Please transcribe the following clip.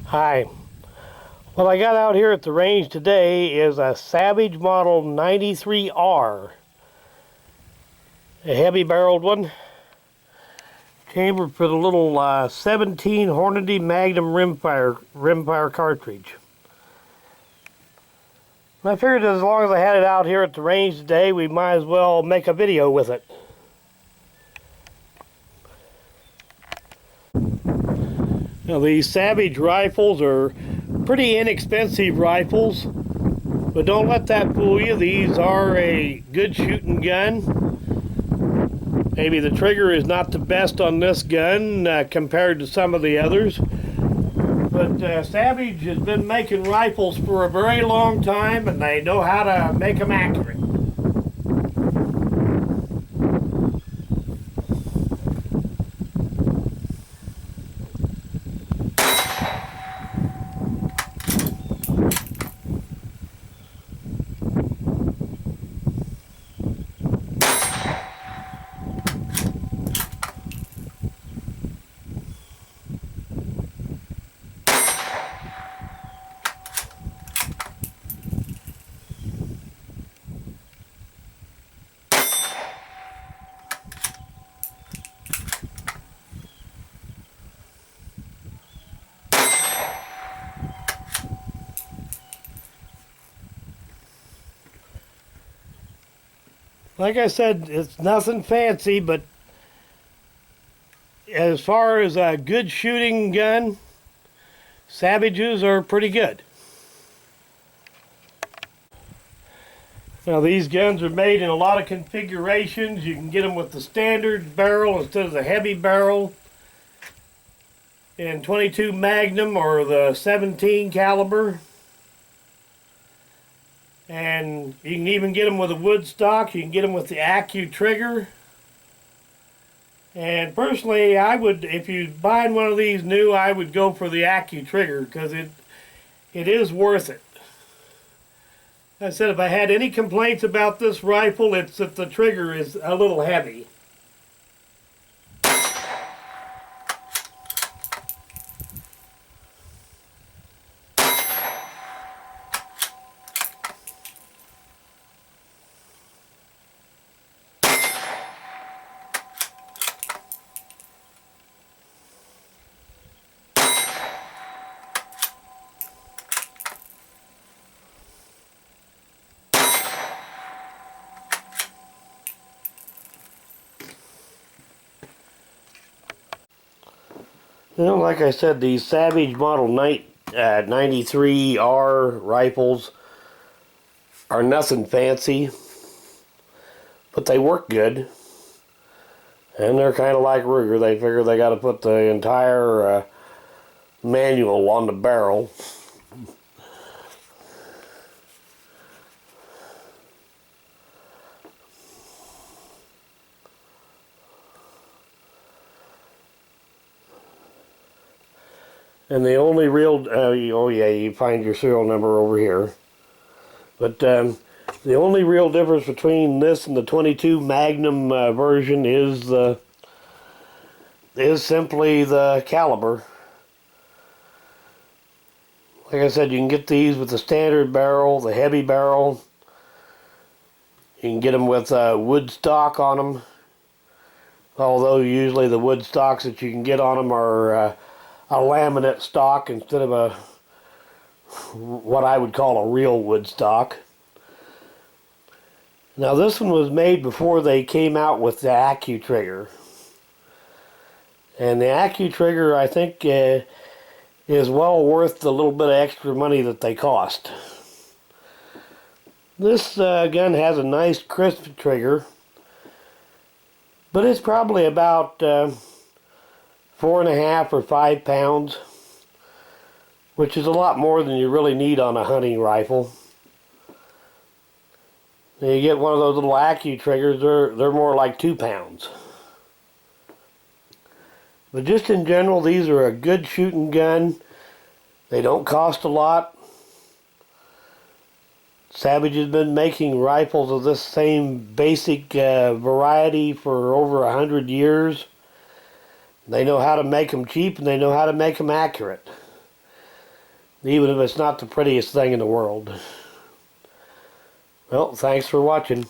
Hi. What I got out here at the range today is a Savage Model 93R. A heavy barreled one. Chambered for the little 17 Hornady Magnum rimfire cartridge. And I figured as long as I had it out here at the range today, we might as well make a video with it. Now these Savage rifles are pretty inexpensive rifles, but don't let that fool you. These are a good shooting gun. Maybe the trigger is not the best on this gun compared to some of the others, but Savage has been making rifles for a very long time, and they know how to make them accurate. Like I said, it's nothing fancy, but as far as a good shooting gun, Savages are pretty good. Now these guns are made in a lot of configurations. You can get them with the standard barrel instead of the heavy barrel, in 22 Magnum or the 17 caliber. And you can even get them with a wood stock. You can get them with the AccuTrigger. And personally, I would, if you're buying one of these new, I would go for the AccuTrigger because it is worth it. I said if I had any complaints about this rifle, it's that the trigger is a little heavy. You know, like I said, these Savage Model 93R rifles are nothing fancy, but they work good. And they're kind of like Ruger. They figure they got to put the entire manual on the barrel. And the only real, oh yeah, you find your serial number over here. But the only real difference between this and the 22 Magnum version is simply the caliber. Like I said, you can get these with the standard barrel, the heavy barrel. You can get them with wood stock on them. Although usually the wood stocks that you can get on them are a laminate stock instead of what I would call a real wood stock. Now this one was made before they came out with the AccuTrigger. And the AccuTrigger, I think, is well worth the little bit of extra money that they cost. This gun has a nice crisp trigger, but it's probably about 4.5 or 5 pounds, which is a lot more than you really need on a hunting rifle. And you get one of those little AccuTriggers, they're more like 2 pounds. But just in general, these are a good shooting gun. They don't cost a lot. Savage has been making rifles of this same basic variety for over 100 years. They know how to make them cheap, and they know how to make them accurate. even if it's not the prettiest thing in the world. Well, thanks for watching.